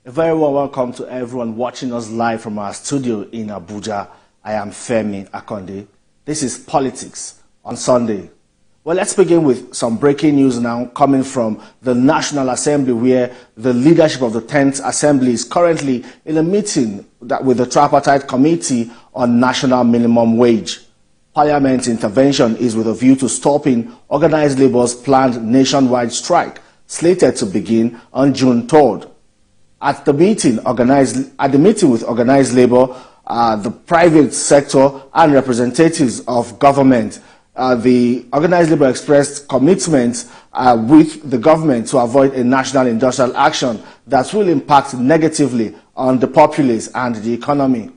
A very warm welcome to everyone watching us live from our studio in Abuja. I am Femi Akonde. This is Politics on Sunday. Well, let's begin with some breaking news now coming from the National Assembly, where the leadership of the 10th Assembly is currently in a meeting with the Tripartite Committee on National Minimum Wage. Parliament's intervention is with a view to stopping organized labor's planned nationwide strike, slated to begin on June 3rd. At the meeting with organized labor, the private sector and representatives of government, the organized labor expressed commitment with the government to avoid a national industrial action that will impact negatively on the populace and the economy.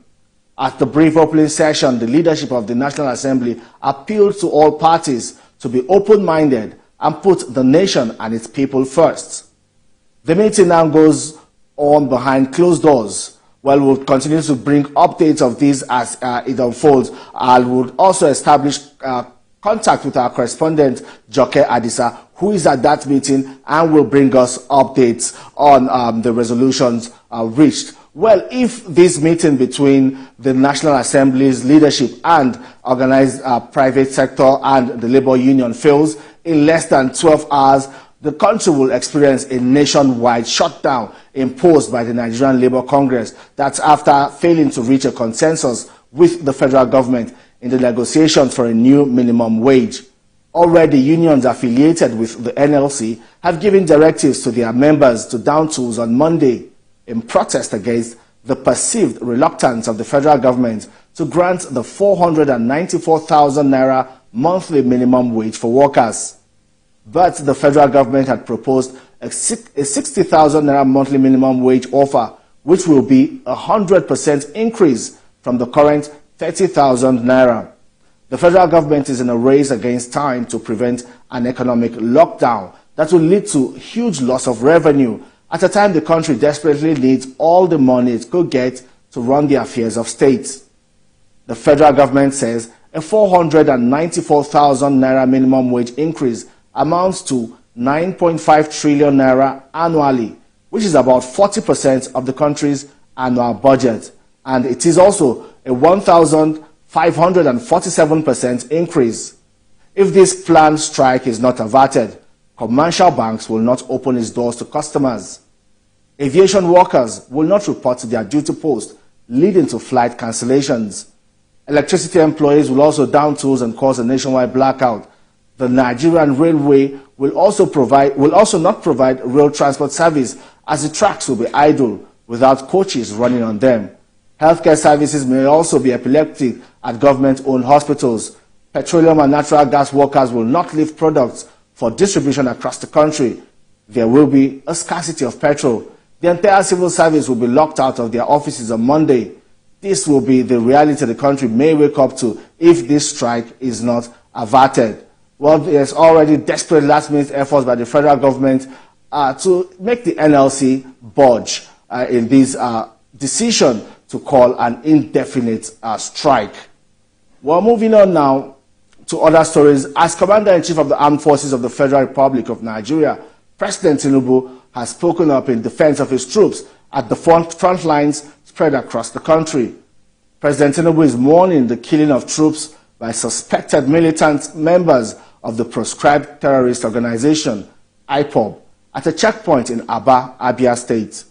At the brief opening session, the leadership of the National Assembly appealed to all parties to be open-minded and put the nation and its people first. The meeting now goes on behind closed doors. Well, we'll continue to bring updates of this as it unfolds. I would also establish contact with our correspondent, Joke Adisa, who is at that meeting and will bring us updates on the resolutions reached. Well, if this meeting between the National Assembly's leadership and organized private sector and the labor union fails in less than 12 hours, the country will experience a nationwide shutdown imposed by the Nigerian Labour Congress. That's after failing to reach a consensus with the federal government in the negotiations for a new minimum wage. Already, unions affiliated with the NLC have given directives to their members to down tools on Monday in protest against the perceived reluctance of the federal government to grant the 494,000 naira monthly minimum wage for workers. But the federal government had proposed a 60,000 naira monthly minimum wage offer, which will be a 100% increase from the current 30,000 naira. The federal government is in a race against time to prevent an economic lockdown that will lead to huge loss of revenue at a time the country desperately needs all the money it could get to run the affairs of state. The federal government says a 494,000 naira minimum wage increase amounts to 9.5 trillion naira annually, which is about 40% of the country's annual budget. And it is also a 1,547% increase. If this planned strike is not averted, commercial banks will not open its doors to customers. Aviation workers will not report to their duty post, leading to flight cancellations. Electricity employees will also down tools and cause a nationwide blackout. The Nigerian Railway will also not provide rail transport service, as the tracks will be idle without coaches running on them. Healthcare services may also be epileptic at government-owned hospitals. Petroleum and natural gas workers will not lift products for distribution across the country. There will be a scarcity of petrol. The entire civil service will be locked out of their offices on Monday. This will be the reality the country may wake up to if this strike is not averted. Well, there's already desperate last-minute efforts by the federal government to make the NLC budge in this decision to call an indefinite strike. Well, moving on now to other stories. As Commander-in-Chief of the Armed Forces of the Federal Republic of Nigeria, President Tinubu has spoken up in defense of his troops at the front lines spread across the country. President Tinubu is mourning the killing of troops by suspected militant members of the proscribed terrorist organization, IPOB, at a checkpoint in Aba, Abia State.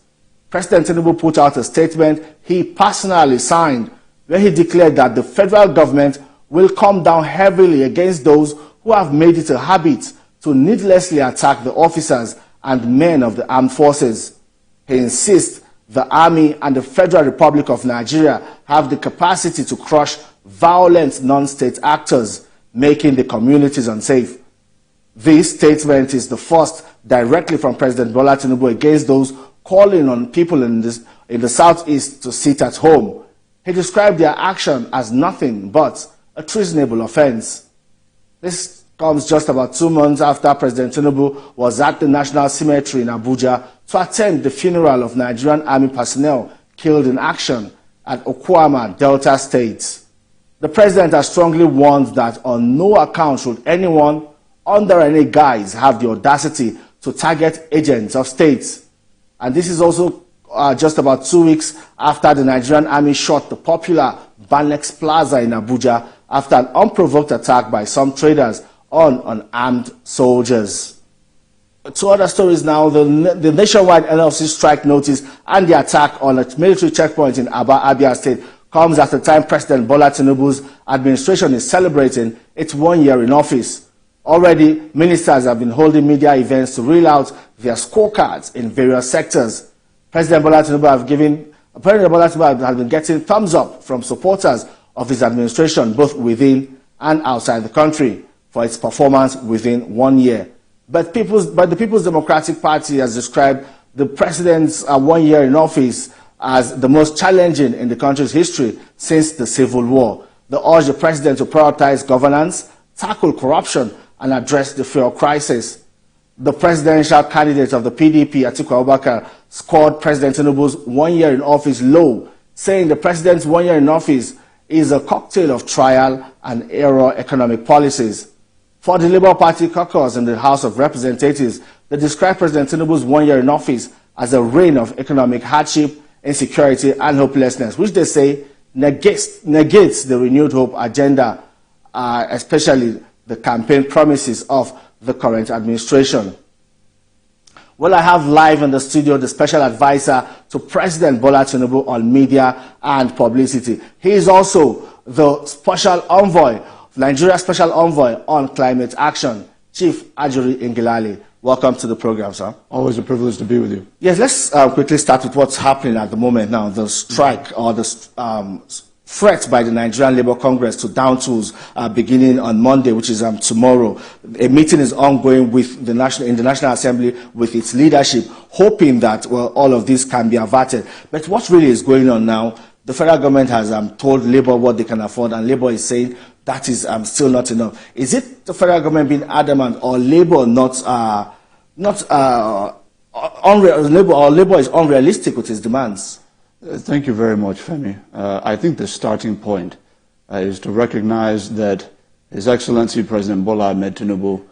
President Tinubu put out a statement he personally signed, where he declared that the federal government will come down heavily against those who have made it a habit to needlessly attack the officers and men of the armed forces. He insists the Army and the Federal Republic of Nigeria have the capacity to crush violent non-state actors, making the communities unsafe. This statement is the first directly from President Bola Tinubu against those calling on people in the southeast to sit at home. He described their action as nothing but a treasonable offense. This comes just about 2 months after President Tinubu was at the National Cemetery in Abuja to attend the funeral of Nigerian Army personnel killed in action at Okwama, Delta State. The president has strongly warned that on no account should anyone, under any guise, have the audacity to target agents of states. And this is also just about 2 weeks after the Nigerian army shot the popular Banex Plaza in Abuja after an unprovoked attack by some traders on unarmed soldiers. Two other stories now. The nationwide NLC strike notice and the attack on a military checkpoint in Aba, Abia State comes at a time President Bola Tinubu's administration is celebrating its 1 year in office. Already, ministers have been holding media events to reel out their scorecards in various sectors. President Bola Tinubu has been getting thumbs up from supporters of his administration, both within and outside the country, for its performance within 1 year. But the People's Democratic Party has described the president's 1 year in office as the most challenging in the country's history since the Civil War. They urge the president to prioritize governance, tackle corruption, and address the fuel crisis. The presidential candidate of the PDP, Atiku Abubakar, scored President Tinubu's 1 year in office low, saying the president's 1 year in office is a cocktail of trial and error economic policies. For the Labour Party caucus in the House of Representatives, they described President Tinubu's 1 year in office as a reign of economic hardship, insecurity, and hopelessness, which they say negates the renewed hope agenda, especially the campaign promises of the current administration. Well, I have live in the studio the special advisor to President Bola Tinubu on media and publicity. He is also the special envoy, Nigeria Special Envoy on Climate Action, Chief Ajuri Ngilali. Welcome to the program, sir. Always a privilege to be with you. Yes, let's quickly start with what's happening at the moment now, the strike or the threat by the Nigerian Labour Congress to down tools beginning on Monday, which is tomorrow. A meeting is ongoing with in the National Assembly with its leadership, hoping that, well, all of this can be averted. But what really is going on now? The federal government has told Labour what they can afford, and Labour is saying that is still not enough. Is it the federal government being adamant, or Labour Labour is unrealistic with its demands? Thank you very much, Femi. I think the starting point is to recognize that His Excellency President Bola Ahmed Tinubu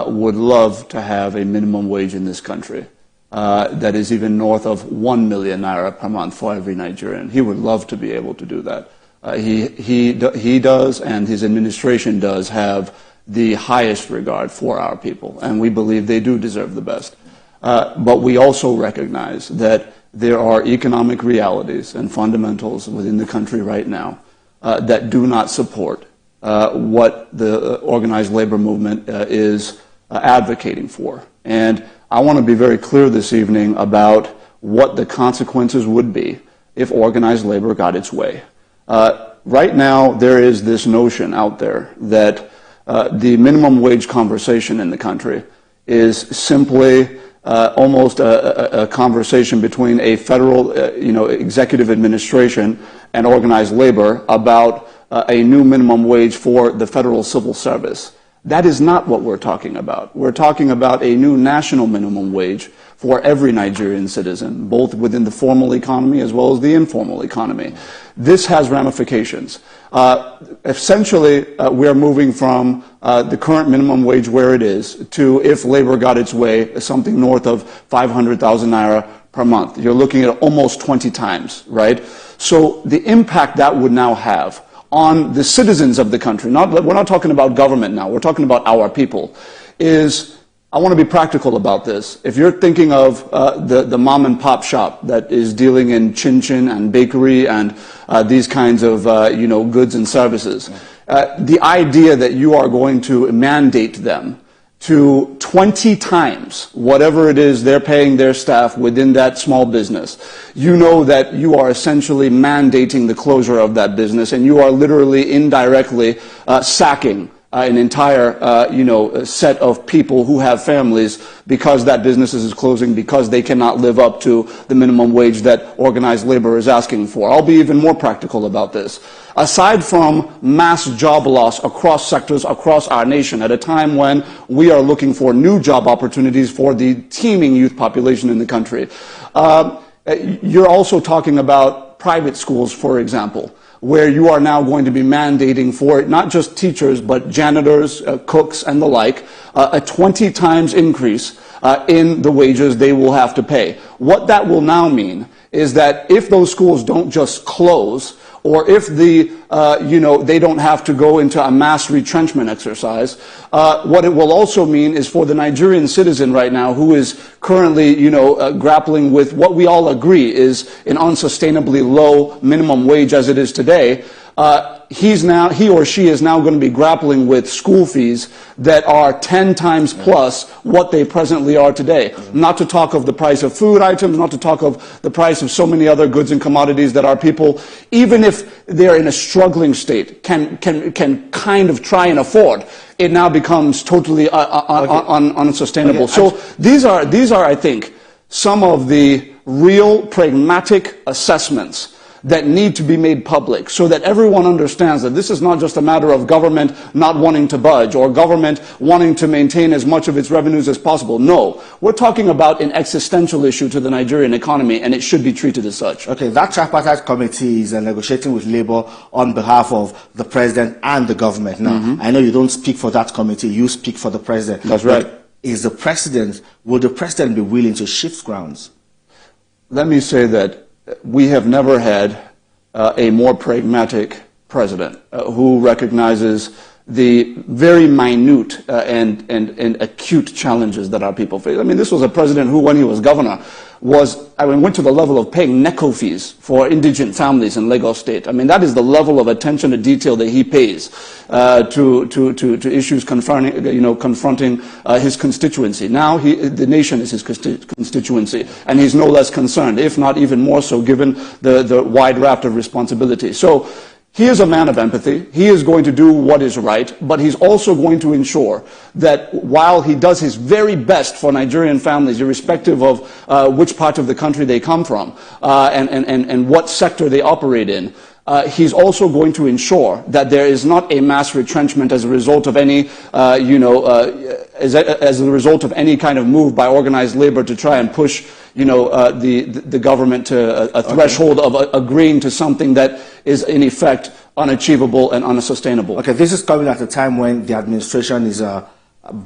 would love to have a minimum wage in this country that is even north of 1 million naira per month for every Nigerian. He would love to be able to do that. He does, and his administration does, have the highest regard for our people, and we believe they do deserve the best. But we also recognize that there are economic realities and fundamentals within the country right now that do not support what the organized labor movement is advocating for. And I want to be very clear this evening about what the consequences would be if organized labor got its way. Right now, there is this notion out there that the minimum wage conversation in the country is simply almost a conversation between a federal, executive administration and organized labor about a new minimum wage for the federal civil service. That is not what we're talking about. We're talking about a new national minimum wage for every Nigerian citizen, both within the formal economy as well as the informal economy. This has ramifications. Essentially, we're moving from the current minimum wage where it is to, if labor got its way, something north of 500,000 naira per month. You're looking at almost 20 times, right? So the impact that would now have on the citizens of the country, we're not talking about government now, we're talking about our people, is, I want to be practical about this. If you're thinking of the mom and pop shop that is dealing in chin-chin and bakery and these kinds of goods and services, the idea that you are going to mandate them to 20 times whatever it is they're paying their staff within that small business, you know that you are essentially mandating the closure of that business, and you are literally indirectly sacking an entire set of people who have families because that business is closing because they cannot live up to the minimum wage that organized labor is asking for. I'll be even more practical about this. Aside from mass job loss across sectors across our nation at a time when we are looking for new job opportunities for the teeming youth population in the country, you're also talking about private schools, for example, where you are now going to be mandating for not just teachers, but janitors, cooks, and the like, a 20 times increase in the wages they will have to pay. What that will now mean is that if those schools don't just close, or if they don't have to go into a mass retrenchment exercise, what it will also mean is for the Nigerian citizen right now who is currently, grappling with what we all agree is an unsustainably low minimum wage as it is today, he or she is now going to be grappling with school fees that are 10 times plus what they presently are today. Not to talk of the price of food items, not to talk of the price of so many other goods and commodities that our people, even if they're in a struggling state, can kind of try and afford. It now becomes totally unsustainable. Okay. So these are, I think, some of the real pragmatic assessments that need to be made public so that everyone understands that this is not just a matter of government not wanting to budge or government wanting to maintain as much of its revenues as possible. No, we're talking about an existential issue to the Nigerian economy, and it should be treated as such. Okay, that tripartite committee is negotiating with Labour on behalf of the president and the government. Now, I know you don't speak for that committee, you speak for the president. That's right. Would the president be willing to shift grounds? Let me say that we have never had a more pragmatic president who recognizes the very minute and acute challenges that our people face. I mean, this was a president who, when he was governor, went to the level of paying NECO fees for indigent families in Lagos State. I mean, that is the level of attention to detail that he pays to issues confronting his constituency. Now, the nation is his constituency, and he's no less concerned, if not even more so, given the wide raft of responsibility. So, he is a man of empathy. He is going to do what is right, but he's also going to ensure that while he does his very best for Nigerian families, irrespective of which part of the country they come from and what sector they operate in, he's also going to ensure that there is not a mass retrenchment as a result of any, as a result of any kind of move by organized labor to try and push the government to a threshold of agreeing to something that is in effect unachievable and unsustainable. Okay, this is coming at a time when the administration is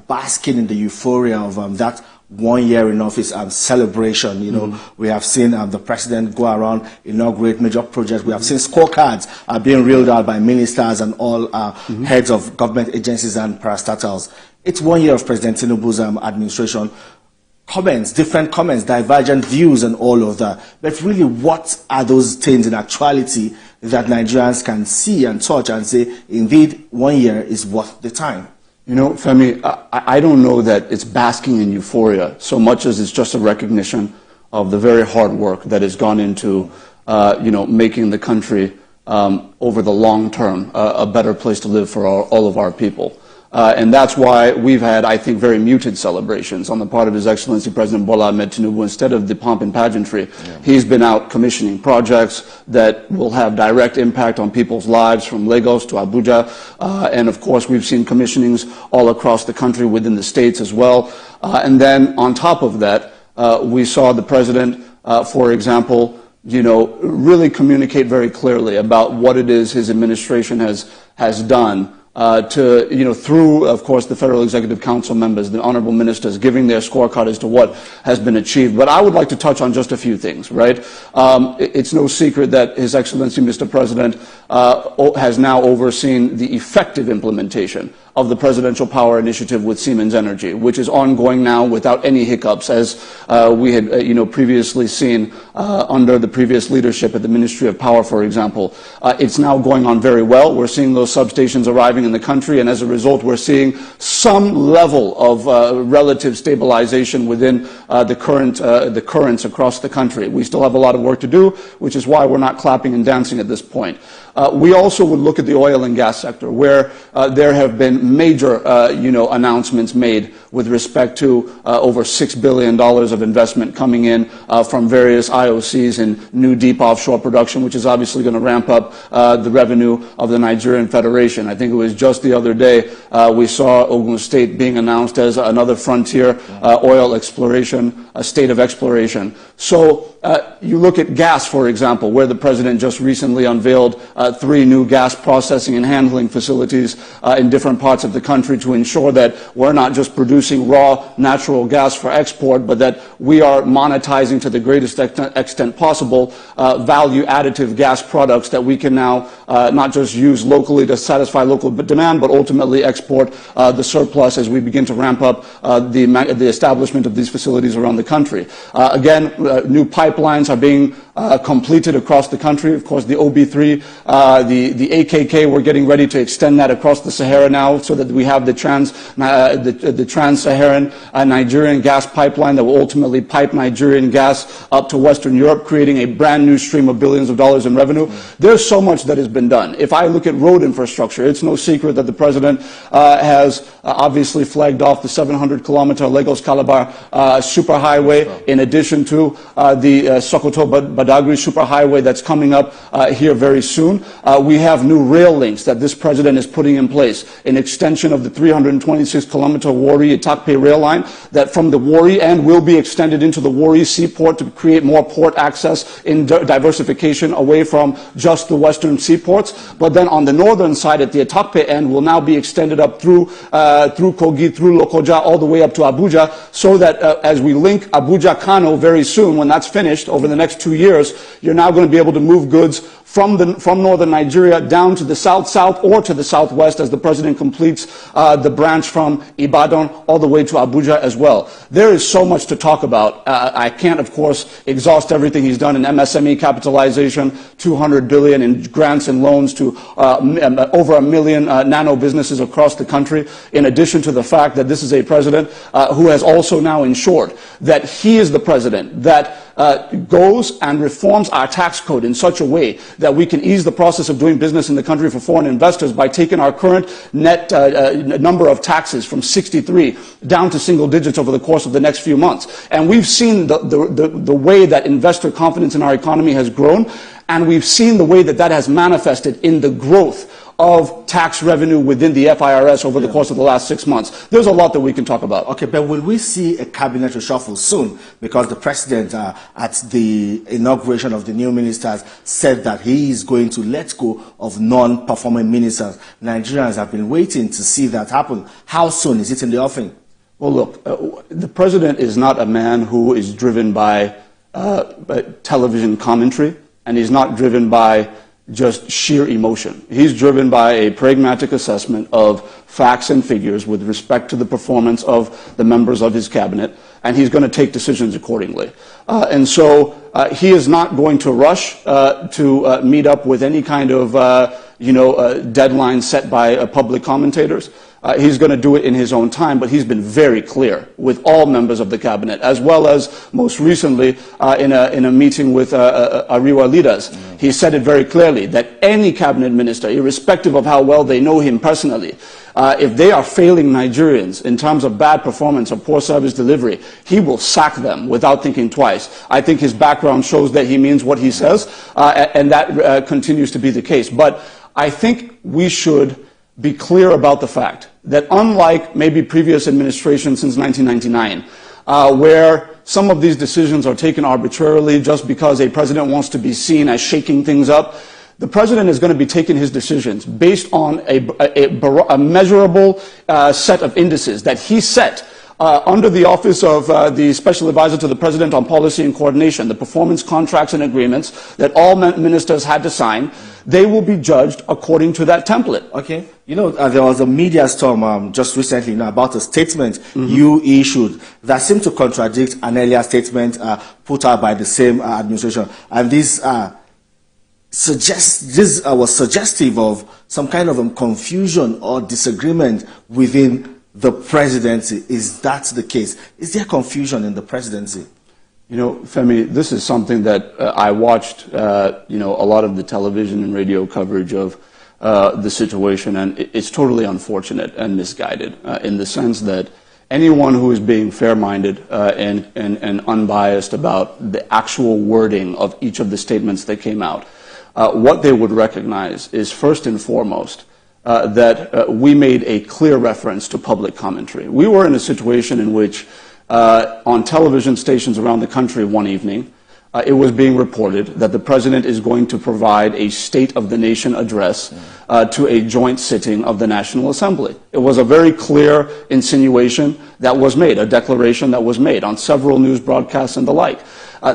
basking in the euphoria of that 1 year in office celebration. We have seen the president go around, inaugurate major projects. We have seen scorecards being reeled out by ministers and all heads of government agencies and parastatals. It's 1 year of President Tinubu's administration. Different comments, divergent views and all of that. But really, what are those things in actuality that Nigerians can see and touch and say, indeed, 1 year is worth the time? Femi, I don't know that it's basking in euphoria so much as it's just a recognition of the very hard work that has gone into, making the country over the long term a better place to live for all of our people. And that's why we've had, I think, very muted celebrations on the part of His Excellency President Bola Ahmed Tinubu. Instead of the pomp and pageantry, he's been out commissioning projects that will have direct impact on people's lives from Lagos to Abuja. And of course, we've seen commissionings all across the country within the states as well. And then on top of that, we saw the president, for example, really communicate very clearly about what it is his administration has done through, of course, the Federal Executive Council members, the honorable ministers, giving their scorecard as to what has been achieved. But I would like to touch on just a few things, right? It's no secret that His Excellency, Mr. President, has now overseen the effective implementation of the Presidential Power Initiative with Siemens Energy, which is ongoing now without any hiccups, as we had previously seen under the previous leadership at the Ministry of Power, for example. It's now going on very well. We're seeing those substations arriving in the country, and as a result, we're seeing some level of relative stabilization within the currents across the country. We still have a lot of work to do, which is why we're not clapping and dancing at this point. We also would look at the oil and gas sector, where there have been major, announcements made with respect to over $6 billion of investment coming in from various IOCs in new deep offshore production, which is obviously going to ramp up the revenue of the Nigerian Federation. I think it was just the other day we saw Ogun State being announced as another frontier oil exploration, a state of exploration. So you look at gas, for example, where the president just recently unveiled 3 new gas processing and handling facilities in different parts of the country to ensure that we're not just producing producing raw natural gas for export, but that we are monetizing to the greatest extent possible value additive gas products that we can now not just use locally to satisfy local demand, but ultimately export the surplus as we begin to ramp up the establishment of these facilities around the country. Again, new pipelines are being completed across the country. Of course, the OB3, the AKK, we're getting ready to extend that across the Sahara now, so that we have the trans-Saharan Nigerian gas pipeline that will ultimately pipe Nigerian gas up to Western Europe, creating a brand new stream of billions of dollars in revenue. There's so much that has been done. If I look at road infrastructure, it's no secret that the president has obviously flagged off the 700-kilometer Lagos-Calabar superhighway, in addition to the Sokoto-Badagry superhighway that's coming up here very soon. We have new rail links that this president is putting in place, an extension of the 326-kilometer Warri-Itakpe rail line that from the Warri end will be extended into the Warri seaport to create more port access in diversification away from just the western seaports. But then on the northern side at the Itakpe end will now be extended up through Kogi, through Lokoja, all the way up to Abuja, so that as we link Abuja-Kano very soon, when that's finished over the next 2 years, you're now going to be able to move goods from northern Nigeria down to the south or to the southwest as the president completes the branch from Ibadan all the way to Abuja as well. There is so much to talk about. I can't, of course, exhaust everything he's done in MSME capitalization, 200 billion in grants and loans to over 1 million nano businesses across the country, in addition to the fact that this is a president who has also now ensured that he is the president that goes and reforms our tax code in such a way that we can ease the process of doing business in the country for foreign investors by taking our current net number of taxes from 63 down to single digits over the course of the next few months. And we've seen the way that investor confidence in our economy has grown, and we've seen the way that that has manifested in the growth of tax revenue within the FIRS over the course of the last 6 months. There's a lot that we can talk about. Okay, but will we see a cabinet reshuffle soon? Because the president, at the inauguration of the new ministers, said that he is going to let go of non-performing ministers. Nigerians have been waiting to see that happen. How soon? Is it in the offing? Well, look, the president is not a man who is driven by television commentary, and he's not driven by just sheer emotion. He's driven by a pragmatic assessment of facts and figures with respect to the performance of the members of his cabinet, and he's going to take decisions accordingly. And so he is not going to rush to meet up with any kind of deadline set by public commentators. He's going to do it in his own time, but he's been very clear with all members of the cabinet, as well as most recently in a meeting with Ariwa leaders. He said it very clearly that any cabinet minister, irrespective of how well they know him personally, if they are failing Nigerians in terms of bad performance or poor service delivery, he will sack them without thinking twice. I think his background shows that he means what he says, and that continues to be the case. But I think we should be clear about the fact that unlike maybe previous administrations since 1999, where some of these decisions are taken arbitrarily just because a president wants to be seen as shaking things up, the president is going to be taking his decisions based on a measurable set of indices that he set under the office of the Special Advisor to the President on Policy and Coordination, the performance contracts and agreements that all ministers had to sign. They will be judged according to that template. Okay. There was a media storm just recently about a statement you issued that seemed to contradict an earlier statement put out by the same administration. And this was suggestive of some kind of confusion or disagreement within the presidency. Is that the case? Is there confusion in the presidency? Femi, this is something that I watched, a lot of the television and radio coverage of the situation, and it's totally unfortunate and misguided in the sense that anyone who is being fair-minded and unbiased about the actual wording of each of the statements that came out, what they would recognize is first and foremost that we made a clear reference to public commentary. We were in a situation in which on television stations around the country one evening, it was being reported that the president is going to provide a State of the Nation address to a joint sitting of the National Assembly. It was a very clear insinuation that was made, a declaration that was made on several news broadcasts and the like.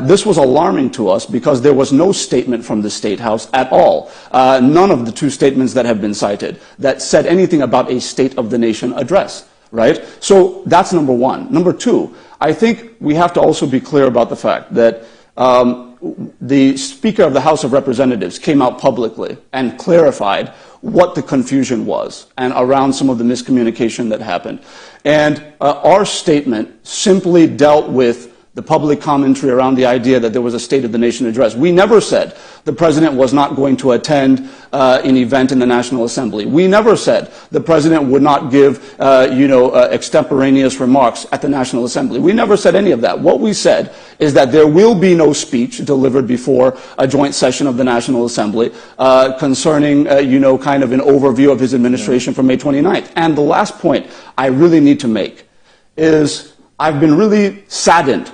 This was alarming to us because there was no statement from the State House at all, none of the two statements that have been cited, that said anything about a State of the Nation address, right? So that's number one. Number two, I think we have to also be clear about the fact that the Speaker of the House of Representatives came out publicly and clarified what the confusion was and around some of the miscommunication that happened. And our statement simply dealt with the public commentary around the idea that there was a State of the Nation address. We never said the president was not going to attend an event in the National Assembly. We never said the president would not give, extemporaneous remarks at the National Assembly. We never said any of that. What we said is that there will be no speech delivered before a joint session of the National Assembly concerning, kind of an overview of his administration for May 29th. And the last point I really need to make is I've been really saddened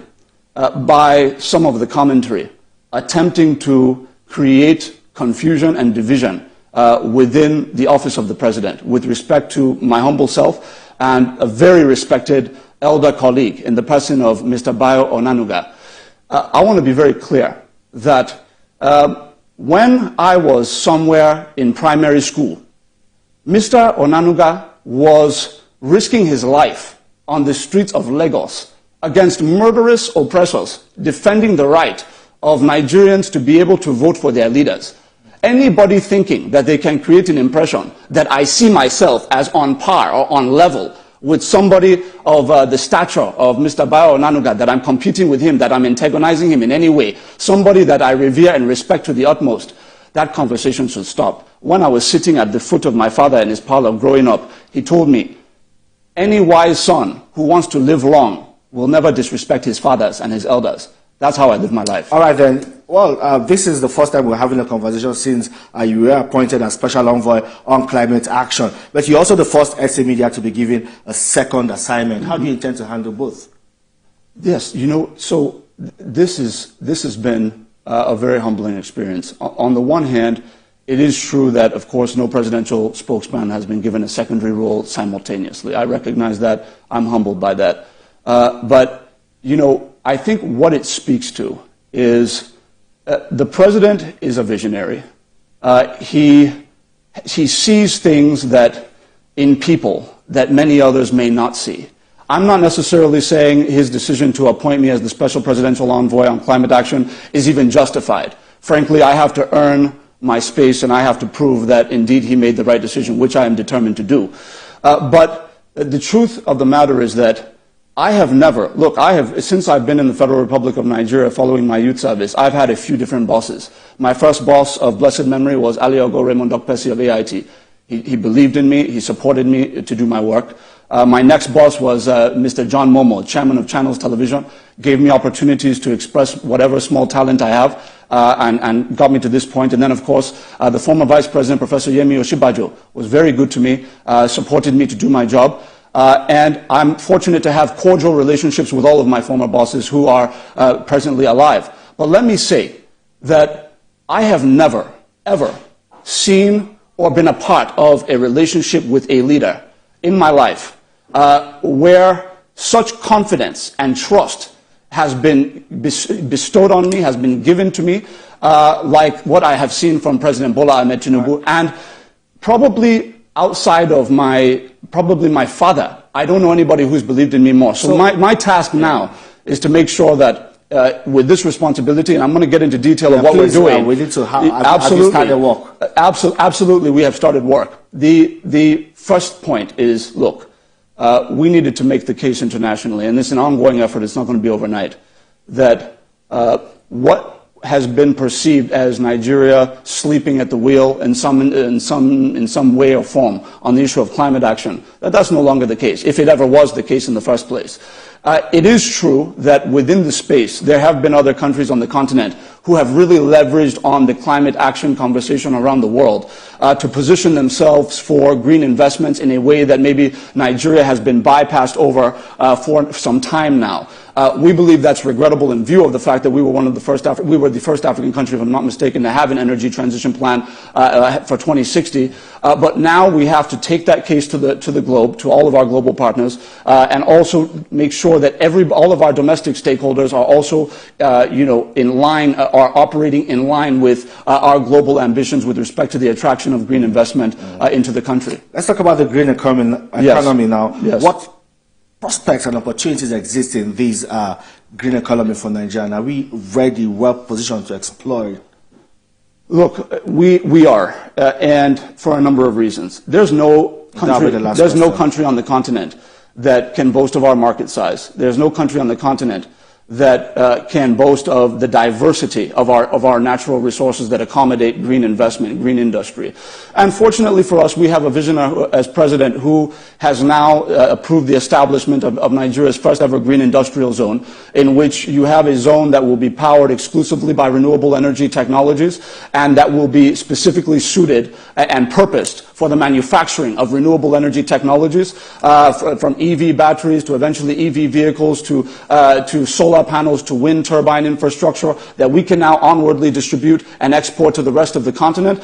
by some of the commentary attempting to create confusion and division within the office of the president with respect to my humble self and a very respected elder colleague in the person of Mr. Onanuga. I want to be very clear that when I was somewhere in primary school, Mr. Onanuga was risking his life on the streets of Lagos against murderous oppressors, defending the right of Nigerians to be able to vote for their leaders. Anybody thinking that they can create an impression that I see myself as on par or on level with somebody of the stature of Mr. Onanuga, that I'm competing with him, that I'm antagonizing him in any way, somebody that I revere and respect to the utmost, that conversation should stop. When I was sitting at the foot of my father in his parlor growing up, he told me, any wise son who wants to live long will never disrespect his fathers and his elders. That's how I live my life. All right, then. Well, this is the first time we're having a conversation since you were appointed as Special Envoy on Climate Action. But you're also the first SA media to be given a second assignment. How do you intend to handle both? Yes, so this has been a very humbling experience. On the one hand, it is true that, of course, no presidential spokesman has been given a secondary role simultaneously. I recognize that. I'm humbled by that. But, I think what it speaks to is the president is a visionary. He sees things that in people that many others may not see. I'm not necessarily saying his decision to appoint me as the Special Presidential Envoy on Climate Action is even justified. Frankly, I have to earn my space and I have to prove that indeed he made the right decision, which I am determined to do. But the truth of the matter is that I have never, since I've been in the Federal Republic of Nigeria following my youth service, I've had a few different bosses. My first boss of blessed memory was Ali Ogo Raymond Dokpesi of AIT. He believed in me, he supported me to do my work. My next boss was Mr. John Momo, chairman of Channels Television, gave me opportunities to express whatever small talent I have and got me to this point. And then, of course, the former Vice President, Professor Yemi Oshibajo, was very good to me, supported me to do my job. And I'm fortunate to have cordial relationships with all of my former bosses who are presently alive. But let me say that I have never, ever seen or been a part of a relationship with a leader in my life where such confidence and trust has been bestowed on me, has been given to me, like what I have seen from President Bola Ahmed Tinubu, and probably outside of my father, I don't know anybody who's believed in me more. So my task now is to make sure that with this responsibility, and I'm going to get into detail of what we're doing. We need to have you started work. Absolutely, we have started work. The first point is, look, we needed to make the case internationally, and it's an ongoing effort, it's not going to be overnight, that what has been perceived as Nigeria sleeping at the wheel in some way or form on the issue of climate action, that's no longer the case, if it ever was the case in the first place. It is true that within the space, there have been other countries on the continent who have really leveraged on the climate action conversation around the world to position themselves for green investments in a way that maybe Nigeria has been bypassed over for some time now. We believe that's regrettable in view of the fact that we were the first African country, if I'm not mistaken, to have an energy transition plan for 2060. But now we have to take that case to the globe, to all of our global partners, and also make sure that all of our domestic stakeholders are also, in line, are operating in line with our global ambitions with respect to the attraction of green investment into the country. Let's talk about the green economy now. Yes. What prospects and opportunities exist in this green economy for Nigeria? Are we ready, well positioned to exploit? Look, we are, and for a number of reasons. There's no country on the continent that can boast of our market size. There's no country on the continent that can boast of the diversity of our natural resources that accommodate green investment, green industry. And fortunately for us, we have a visionary as president who has now approved the establishment of Nigeria's first ever green industrial zone, in which you have a zone that will be powered exclusively by renewable energy technologies and that will be specifically suited and purposed for the manufacturing of renewable energy technologies, from EV batteries to eventually EV vehicles to solar panels to wind turbine infrastructure that we can now onwardly distribute and export to the rest of the continent.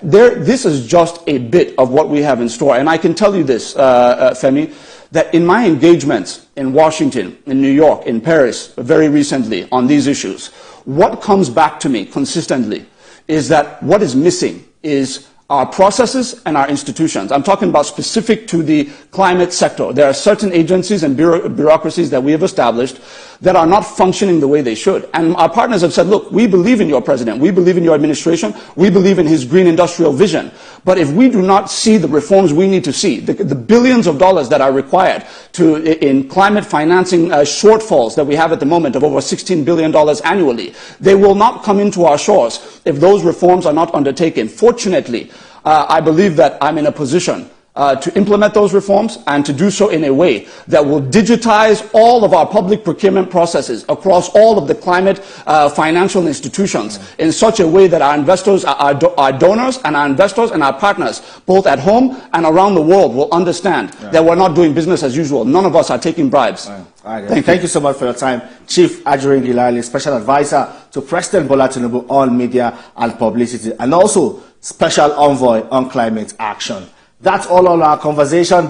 This is just a bit of what we have in store. And I can tell you this, Femi, that in my engagements in Washington, in New York, in Paris, very recently on these issues, what comes back to me consistently is that what is missing is our processes and our institutions. I'm talking about specific to the climate sector. There are certain agencies and bureaucracies that we have established that are not functioning the way they should. And our partners have said, look, we believe in your president, we believe in your administration, we believe in his green industrial vision. But if we do not see the reforms we need to see, the billions of dollars that are required in climate financing shortfalls that we have at the moment of over $16 billion annually, they will not come into our shores if those reforms are not undertaken. Fortunately, I believe that I'm in a position to implement those reforms and to do so in a way that will digitize all of our public procurement processes across all of the climate financial institutions in such a way that our investors, our donors and our investors and our partners, both at home and around the world, will understand that we're not doing business as usual. None of us are taking bribes. Thank you so much for your time. Chief Ajuri, Special Advisor to President Bola Tinubu on Media and Publicity, and also Special Envoy on Climate Action. That's all on our conversation.